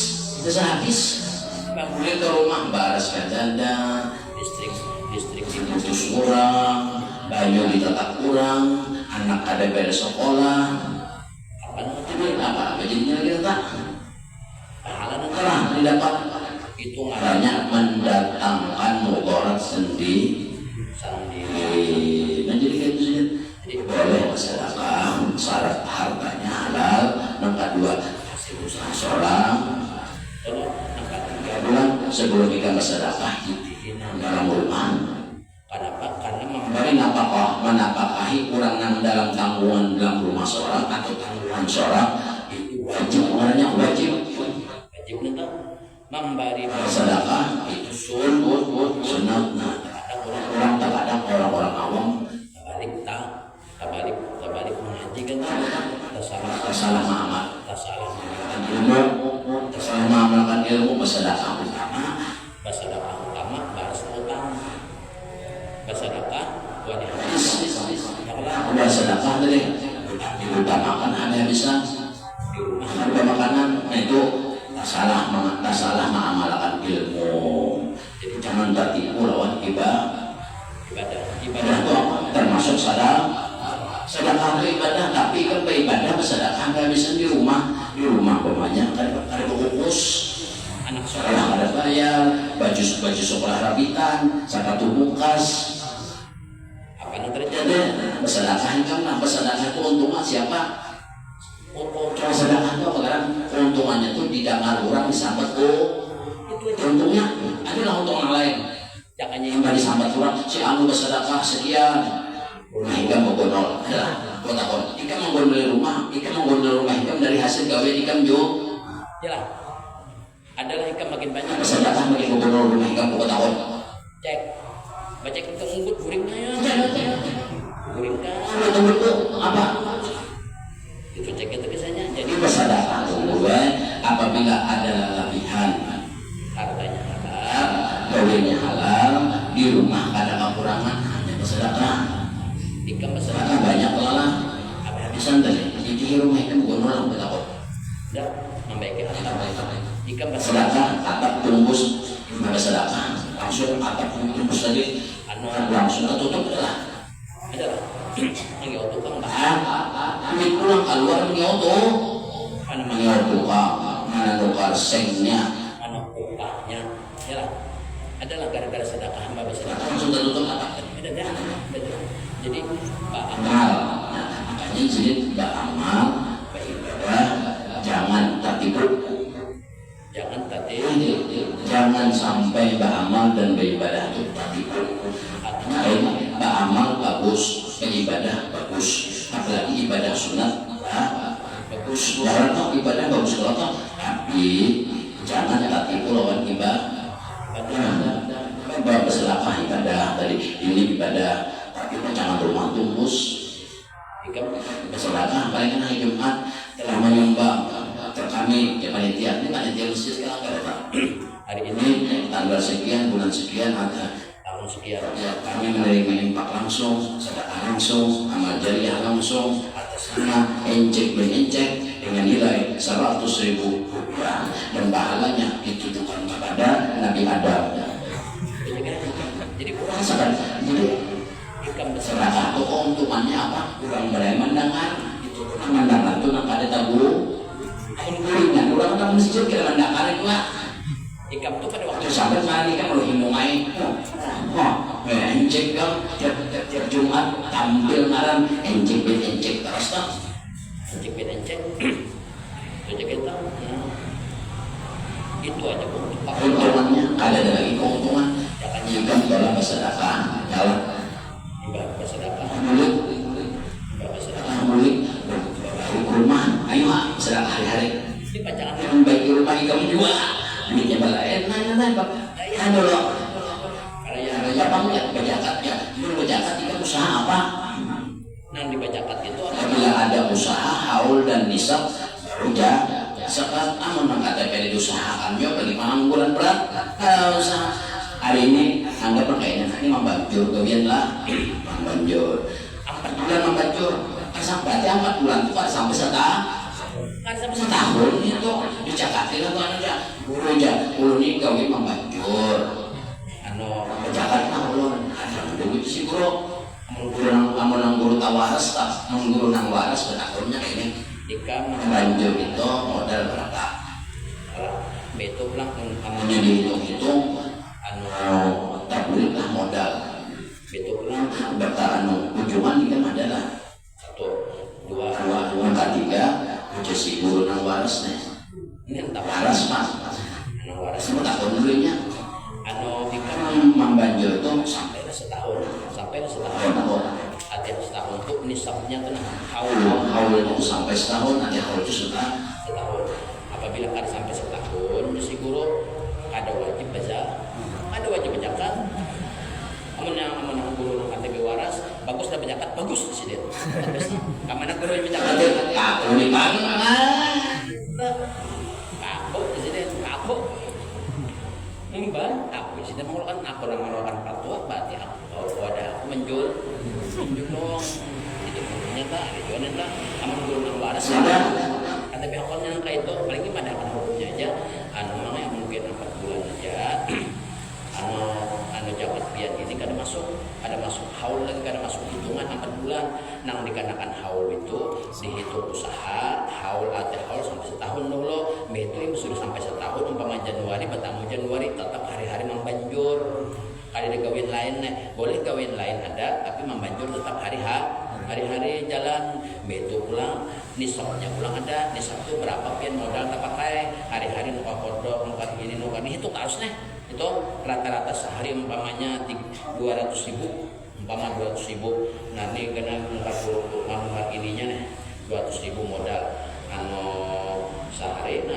nggak boleh ke rumah baras kadada listrik diputus kurang, banyu ditetak kurang, anak ada bayar sekolah apa jadinya lagi tak pahala didapat itu banyak mendatangkan mudarat sendiri. Nah jadi kayak itu saja. Jadi boleh bersedekah, syarat hartanya halal. Yang kedua hasil usaha seorang. Bulan sebelum kita bersedekah dalam rumah. Kenapa? Karena menapakahi orang yang dalam tanggungan dalam rumah seorang atau tanggungan seorang itu wajib. Orangnya wajib memberi sedekah itu sunat. Orang terkadang orang awam terbalik mengaji kan salah mengamalkan ilmu bersedekah utama balas utang bersedekah bersedekah tadi diutamakan ada bisa ada makanan. Nah itu tak salah mengamalkan ilmu. Jadi jangan tertipu lawan ibadah itu termasuk sedekah itu ibadah, tapi kan beribadah bersedekah nggak bisa di rumah banyak ada kukus anak sekolah ada bayar baju sekolah rapitan satu bukas apa yang terjadi bersedekah kan bersedekah itu untungnya siapa? Sedekah itu apa kan keuntungannya itu didengar orang disambat itu untungnya adalah untung yang lain. Jangan yang disambat orang si anu bersedekah sekian hingga menggonol adalah kota ikan menggonol rumah ikan dari hasil gawe ikan jo jelas adalah ikan makin banyak bersedekah makin menggonol rumah ikan kota cek baca kita ngubut guringnya ya guringkan apa itu cek itu biasanya jadi bersedekah apabila ada lebihan hartanya halal gaulnya halal di rumah ada kekurangan hanya bersedekah ikan bersedekah banyak lelah habisan tadi di rumah ikan bukan orang bertakut tidak membaiki harta ikan bersedekah atap tembus bersedekah langsung atap tembus tadi langsung tertutup adalah mengiau tukang ambil pulang keluar mengiau tuh mengiau tukang menukar sengnya upahnya ya adalah gara-gara sedekah hamba bersedekah langsung tertutup atap jadi Pak Amal makanya jadi Pak Amal beribadah jangan tertipu jangan sampai Pak Amal dan beribadah itu tertipu. Pak Amal bagus beribadah bagus apalagi ibadah sunat bagus jangan tahu ibadah bagus kalau tahu tapi jangan tertipu lawan ibadah bersedekah ibadah tadi ini ibadah tapi jangan rumah tumbus ikan bersedekah paling kan hari Jumat telah menyumbang kami ya panitia ini panitia masjid sekarang hari ini tanggal sekian bulan sekian ada tahun sekian kami menerima impak langsung sedekah langsung amal jariah langsung atas nama encek dengan nilai 100.000 rupiah dan pahalanya ditujukan kepada Nabi Adam. Jadi kurang sadar. Jadi ikan bersedekah itu keuntungannya apa? Kurang berani mendengar. Itu mendengar itu nak ada tabu. Ain guringan orang tak masjid kira mendengar itu lah. Ikan itu pada waktu sampai kali kan kalau himungai. Encek kan tiap Jumat tampil ngaran encek terus tak. Encek kita itu aja keuntungannya ada lagi keuntungan jangan ikan dalam bersedekah jalan ibadah bersedekah dulu sedang hari-hari dibacakan yang baik di rumah kamu juga duitnya balain nanya Pak anu loh ya Bang ya bajakat ya dulu bajakat itu usaha apa nang dibacakan itu apabila ada usaha haul dan nisab baru sekat amun KTP diusahakan yo bagi pengangguran berat usaha hari ini anggap kayaknya ini membanjur gawian lah membanjur 4 bulan membanjur berarti 4 bulan itu kan sampai setahun itu dicakatin atau aja guru aja guru ini gawian membanjur Jakarta ulun duit si guru amun guru tawaras tak guru nang waras betakurnya ini jika banjur itu modal berapa betul pulang amunnya dihitung tak boleh lah modal betul pulang bertahan ujungan kan adalah 1 2 3 udah si guru nang waras nih ini entah waras Pak nang waras semua takut dulunya jika membanjur itu sampai setahun tahun artinya setahun itu nisabnya tenang haul itu sampai setahun nanti haul itu setahun apabila kan sampai setahun si guru ada wajib bacakan amun guru nang KTP waras bagus dah bacakan bagus sih dia kamana guru yang bacakan aku di mana aku presiden aku Mbak, aku sih mengeluarkan aku mengeluarkan fatwa berarti aku ada aku menjual dong itu punya tak dijualin tak kamu guru nang waras ya tapi akalnya kayak itu paling gimana akan hukumnya aja mana yang mungkin 4 bulan aja jabat pian ini kada masuk haul lagi kada masuk hitungan 4 bulan nang dikarenakan haul itu dihitung usaha haul sampai setahun dulu itu sudah sampai setahun umpama Januari bertamu Januari tetap hari-hari membanjur kada ada gawin lain boleh gawin lain ada tapi membanjur tetap hari-hari jalan itu pulang nisabnya pulang ada nisab itu berapa pian modal tak pakai hari-hari nuka kodok nuka ini itu harus itu rata-rata sehari umpamanya 200.000 umpama 200.000 nanti kena nukar ininya 200.000 modal sehari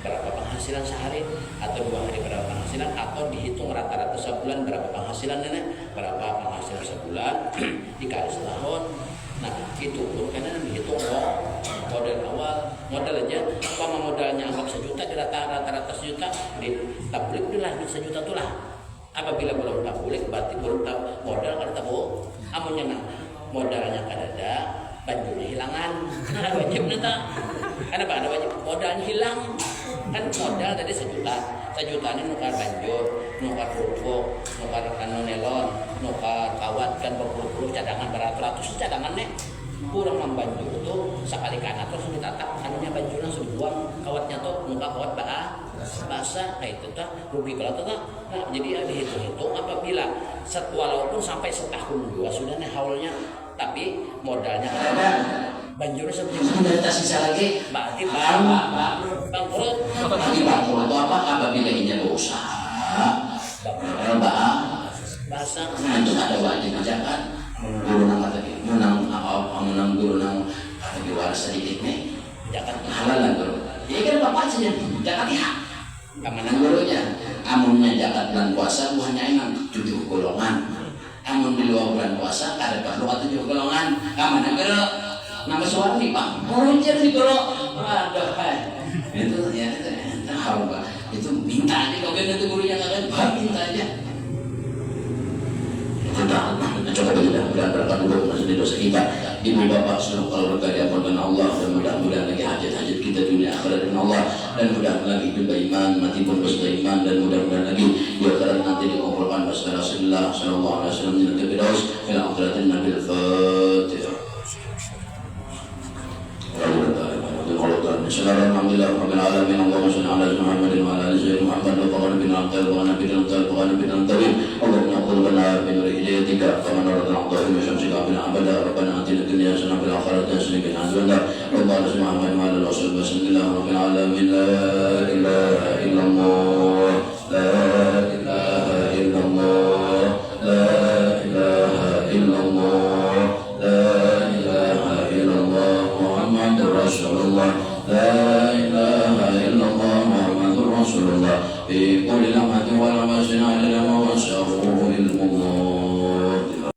berapa penghasilan sehari atau 2 hari berapa penghasilan atau dihitung rata-rata sebulan berapa penghasilan berapa penghasilan sebulan dikali setahun itu pun karena dihitung modal aja umpama modalnya anggap 1 juta di rata-rata 1 juta di tablik itulah 1 juta itulah apabila belum tablik berarti belum tahu modal kan tahu amunnya modalnya kan ada banjurnya hilangan wajib neta kenapa ada wajib modalnya hilang kan modal dari 1 juta ini nukar banjur nukar pupuk nukar nelon nukar kawat kan berpuluh-puluh cadangan beratus-ratus cadangan kurang membanjur itu sekali kanan terus ditatap anunya banjurnya sudah buang kawatnya tuh nukar kawat basah itu tak rugi kalau tak jadi dihitung apabila walaupun sampai setahun dua sudah haulnya tapi modalnya ada banjur sebenarnya tak sisa lagi berarti bangkrut itu apa apabila ini usaha bahasa itu ada wajib zakat guru nang guru nang di waras sedikit nih zakat halalan guru jadi kan bapak saja zakat ya kamanan gurunya amunnya zakat bulan puasa hanya enak 7 golongan amun di luar bulan puasa kada perlu 7 golongan kamanan guru nama suami Pak muncul di guru aduh itu ya tahu Pak itu minta aja kalau itu gurunya kan minta aja coba mudah-mudahan berkat dulu masih dosa kita ibu bapak seluruh kalau berkarya dengan Allah dan mudah-mudahan lagi hajat-hajat kita dunia akhirat dengan Allah dan mudah-mudahan lagi hidup beriman mati pun beriman dan mudah-mudahan lagi di akhirat nanti dikumpulkan bersama Rasulullah sallallahu alaihi wasallam di Firdaus fil akhiratin nabil fatihah. Alhamdulillah rabbil alamin Allahumma shalli ala Muhammadin wa ala ali sayyidina Muhammad wa qala bina al-qalb wa nabiyina al-qalb wa nabiyina al-tabib Allahumma qul lana bi nuri hidayatika kama narana al-dhahir wa shamsika bil abada rabbana atina dunya hasanah fil akhirati hasanah wa qina adzabannar Allahumma salli Muhammad wa ala alihi wa sallam rabbil alamin la ilaha illallah la ilaha illallah la ilaha illallah la ilaha illallah Muhammadur Rasulullah لا إله إلا الله محمد رسول الله في كل لمحة ولمس على ما وسعه علم الله